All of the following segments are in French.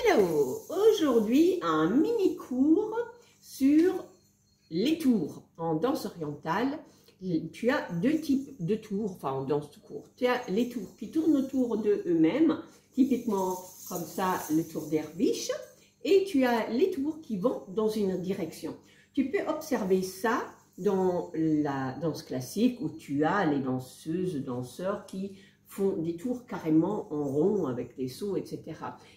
Hello! Aujourd'hui, un mini cours sur les tours. En danse orientale, tu as deux types de tours, enfin en danse tout court. Tu as les tours qui tournent autour de eux-mêmes, typiquement comme ça le tour derviche, et tu as les tours qui vont dans une direction. Tu peux observer ça dans la danse classique où tu as les danseuses, danseurs qui font des tours carrément en rond avec des sauts, etc.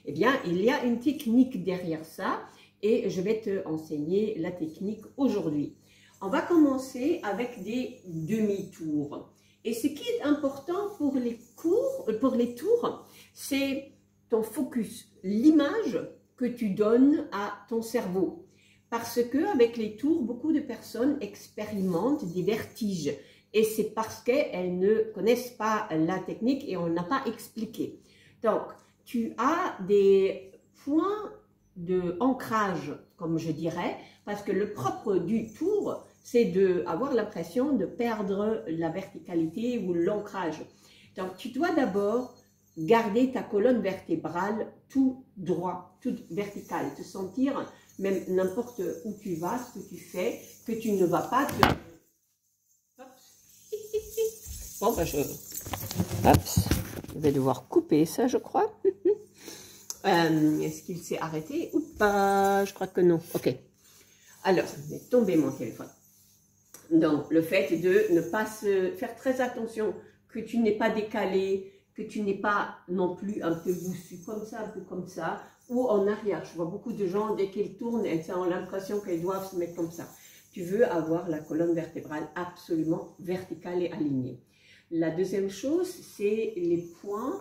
Eh bien, il y a une technique derrière ça et je vais te enseigner la technique aujourd'hui. On va commencer avec des demi-tours. Et ce qui est important pour les tours, c'est ton focus, l'image que tu donnes à ton cerveau. Parce que avec les tours, beaucoup de personnes expérimentent des vertiges. Et c'est parce qu'elles ne connaissent pas la technique et on n'a pas expliqué. Donc, tu as des points d'ancrage, comme je dirais, parce que le propre du tour, c'est d'avoir l'impression de perdre la verticalité ou l'ancrage. Donc, tu dois d'abord garder ta colonne vertébrale tout droit, toute verticale, te sentir, même n'importe où tu vas, ce que tu fais, que tu ne vas pas te... Bon, ben je vais devoir couper ça, je crois. Est-ce qu'il s'est arrêté ou pas? Je crois que non. Ok. Alors, je vais tomber mon téléphone. Donc, le fait de ne pas se faire très attention, que tu n'es pas décalé, que tu n'es pas non plus un peu boussu comme ça, un peu comme ça, ou en arrière. Je vois beaucoup de gens, dès qu'ils tournent, elles ont l'impression qu'elles doivent se mettre comme ça. Tu veux avoir la colonne vertébrale absolument verticale et alignée. La deuxième chose, c'est les points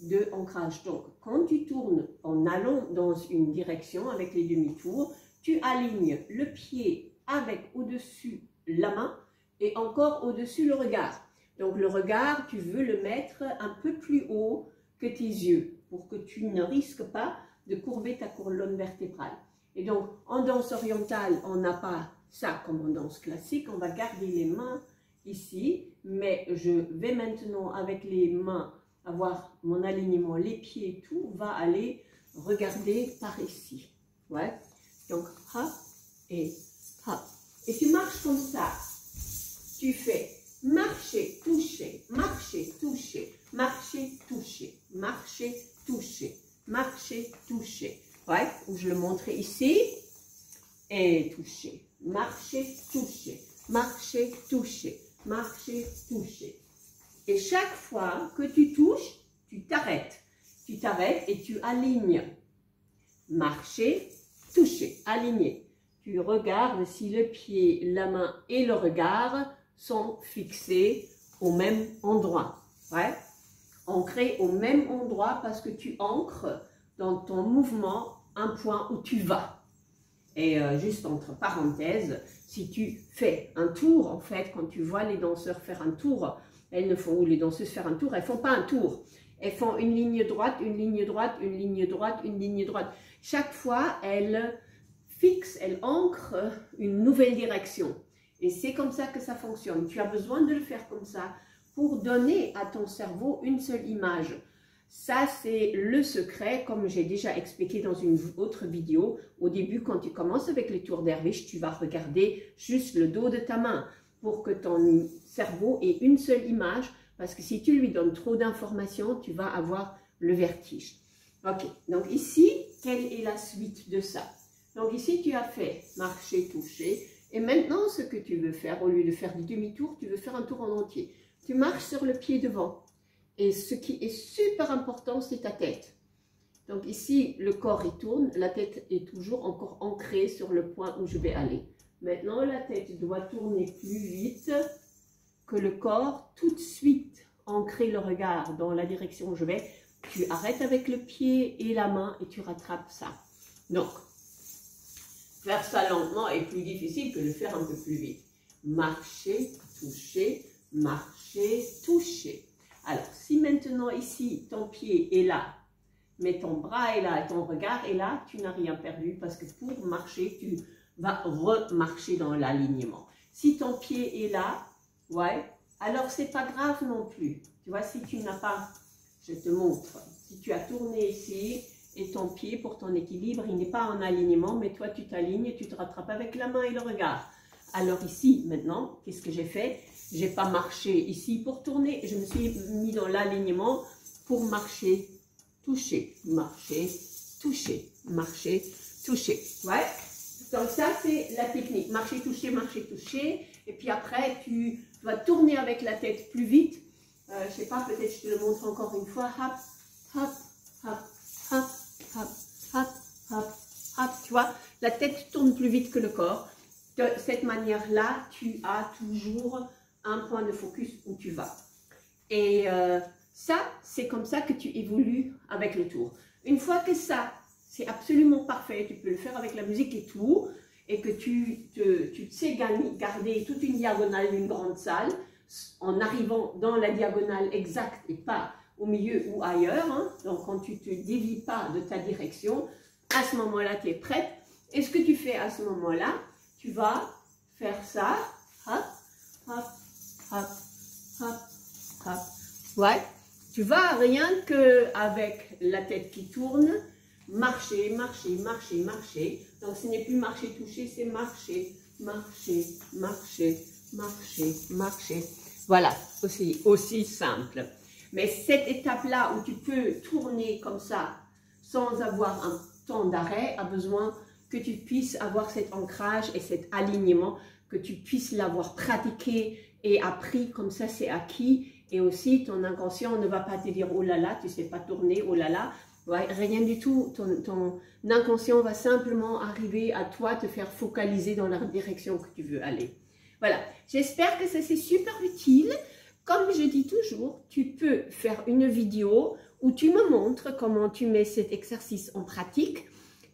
de ancrage. Donc, quand tu tournes en allant dans une direction avec les demi-tours, tu alignes le pied avec au-dessus la main et encore au-dessus le regard. Donc, le regard, tu veux le mettre un peu plus haut que tes yeux pour que tu ne risques pas de courber ta colonne vertébrale. Et donc, en danse orientale, on n'a pas ça comme en danse classique. On va garder les mains ici, mais je vais maintenant avec les mains avoir mon alignement, les pieds, tout va aller regarder par ici. Ouais. Donc, hop et hop. Et tu marches comme ça. Tu fais marcher, toucher, marcher, toucher, marcher, toucher, marcher, toucher, marcher, toucher. Ouais, où je le montrais ici. Et toucher, marcher, toucher, marcher, toucher, marcher, toucher. Et chaque fois que tu touches, tu t'arrêtes. Tu t'arrêtes et tu alignes. Marcher, toucher, aligner. Tu regardes si le pied, la main et le regard sont fixés au même endroit. Ouais. Ancrés au même endroit parce que tu ancres dans ton mouvement un point où tu vas. Et juste entre parenthèses, si tu fais un tour, en fait, quand tu vois les danseurs faire un tour, elles ne font, ou les danseuses faire un tour, elles ne font pas un tour. Elles font une ligne droite, une ligne droite, une ligne droite, une ligne droite. Chaque fois, elles fixent, elles ancrent une nouvelle direction. Et c'est comme ça que ça fonctionne. Tu as besoin de le faire comme ça pour donner à ton cerveau une seule image. Ça, c'est le secret, comme j'ai déjà expliqué dans une autre vidéo. Au début, quand tu commences avec les tours derviche, tu vas regarder juste le dos de ta main pour que ton cerveau ait une seule image. Parce que si tu lui donnes trop d'informations, tu vas avoir le vertige. Ok, donc ici, quelle est la suite de ça? Donc ici, tu as fait marcher, toucher. Et maintenant, ce que tu veux faire, au lieu de faire du demi-tour, tu veux faire un tour en entier. Tu marches sur le pied devant. Et ce qui est super important, c'est ta tête. Donc ici, le corps il tourne, la tête est toujours encore ancrée sur le point où je vais aller. Maintenant, la tête doit tourner plus vite que le corps. Tout de suite, ancrer le regard dans la direction où je vais. Tu arrêtes avec le pied et la main et tu rattrapes ça. Donc, faire ça lentement est plus difficile que de le faire un peu plus vite. Marcher, toucher, marcher, toucher. Alors, si maintenant ici, ton pied est là, mais ton bras est là et ton regard est là, tu n'as rien perdu parce que pour marcher, tu vas remarcher dans l'alignement. Si ton pied est là, ouais, alors c'est pas grave non plus. Tu vois, si tu n'as pas, je te montre, si tu as tourné ici et ton pied pour ton équilibre, il n'est pas en alignement, mais toi tu t'alignes et tu te rattrapes avec la main et le regard. Alors ici, maintenant, qu'est-ce que j'ai fait? J'ai pas marché ici pour tourner, je me suis mis dans l'alignement pour marcher, toucher, marcher, toucher, marcher, toucher. Ouais. Donc ça, c'est la technique. Marcher, toucher. Et puis après, tu vas tourner avec la tête plus vite. Je sais pas, peut-être je te le montre encore une fois. Hop, hop, hop, hop, hop, hop, hop, hop. Tu vois, la tête tourne plus vite que le corps. De cette manière-là, tu as toujours un point de focus où tu vas. Et ça, c'est comme ça que tu évolues avec le tour. Une fois que ça, c'est absolument parfait, tu peux le faire avec la musique et tout, et que tu sais garder toute une diagonale d'une grande salle, en arrivant dans la diagonale exacte et pas au milieu ou ailleurs. Hein. Donc, quand tu ne te dévies pas de ta direction, à ce moment-là, tu es prête. Et ce que tu fais à ce moment-là, tu vas faire ça, hop, hop, hop, hop, hop. Ouais, tu vas rien qu'avec la tête qui tourne, marcher, marcher, marcher, marcher. Donc, ce n'est plus marcher, toucher, c'est marcher, marcher, marcher, marcher, marcher. Voilà, aussi simple. Mais cette étape-là où tu peux tourner comme ça sans avoir un temps d'arrêt a besoin que tu puisses avoir cet ancrage et cet alignement, que tu puisses l'avoir pratiqué et appris, comme ça c'est acquis. Et aussi ton inconscient ne va pas te dire oh là là, tu ne sais pas tourner, oh là là. Ouais, rien du tout, ton inconscient va simplement arriver à toi, te faire focaliser dans la direction que tu veux aller. Voilà, j'espère que ça c'est super utile. Comme je dis toujours, tu peux faire une vidéo où tu me montres comment tu mets cet exercice en pratique.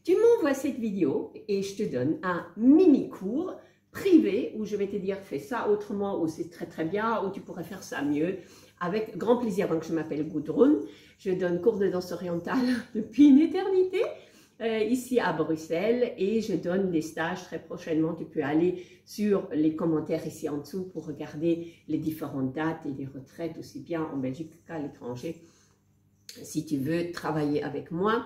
Tu m'envoies cette vidéo et je te donne un mini cours privé où je vais te dire fais ça autrement ou c'est très très bien ou tu pourrais faire ça mieux avec grand plaisir. Donc je m'appelle Gudrun, je donne cours de danse orientale depuis une éternité ici à Bruxelles et je donne des stages très prochainement. Tu peux aller sur les commentaires ici en dessous pour regarder les différentes dates et les retraites aussi bien en Belgique qu'à l'étranger si tu veux travailler avec moi.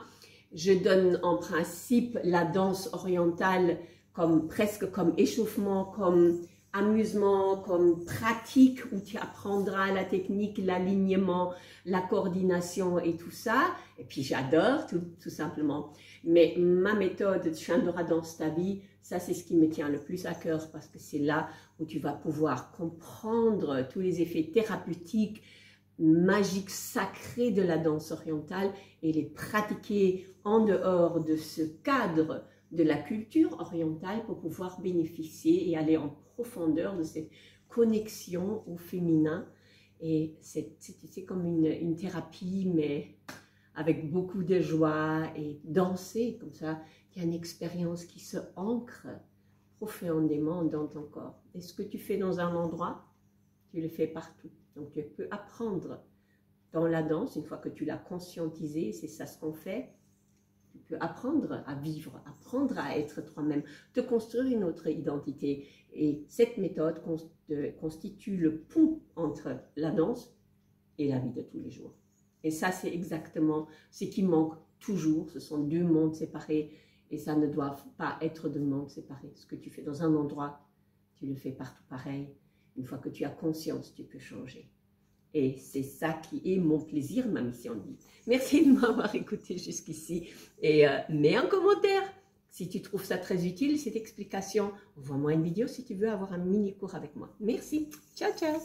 Je donne en principe la danse orientale presque comme échauffement, comme amusement, comme pratique où tu apprendras la technique, l'alignement, la coordination et tout ça. Et puis j'adore tout simplement. Mais ma méthode Chandra Danse ta vie, ça c'est ce qui me tient le plus à cœur parce que c'est là où tu vas pouvoir comprendre tous les effets thérapeutiques, magiques, sacrés de la danse orientale et les pratiquer en dehors de ce cadre de la culture orientale pour pouvoir bénéficier et aller en profondeur de cette connexion au féminin. Et c'est comme une thérapie, mais avec beaucoup de joie et danser comme ça. Il y a une expérience qui se ancre profondément dans ton corps. Et ce que tu fais dans un endroit, tu le fais partout. Donc tu peux apprendre dans la danse, une fois que tu l'as conscientisé, c'est ça ce qu'on fait. Tu peux apprendre à vivre, apprendre à être toi-même, te construire une autre identité. Et cette méthode constitue le pont entre la danse et la vie de tous les jours. Et ça, c'est exactement ce qui manque toujours. Ce sont deux mondes séparés et ça ne doit pas être deux mondes séparés. Ce que tu fais dans un endroit, tu le fais partout pareil. Une fois que tu as conscience, tu peux changer. Et c'est ça qui est mon plaisir, ma mission de vie. Merci de m'avoir écouté jusqu'ici. Et mets un commentaire si tu trouves ça très utile, cette explication. Envoie-moi une vidéo si tu veux avoir un mini cours avec moi. Merci. Ciao, ciao.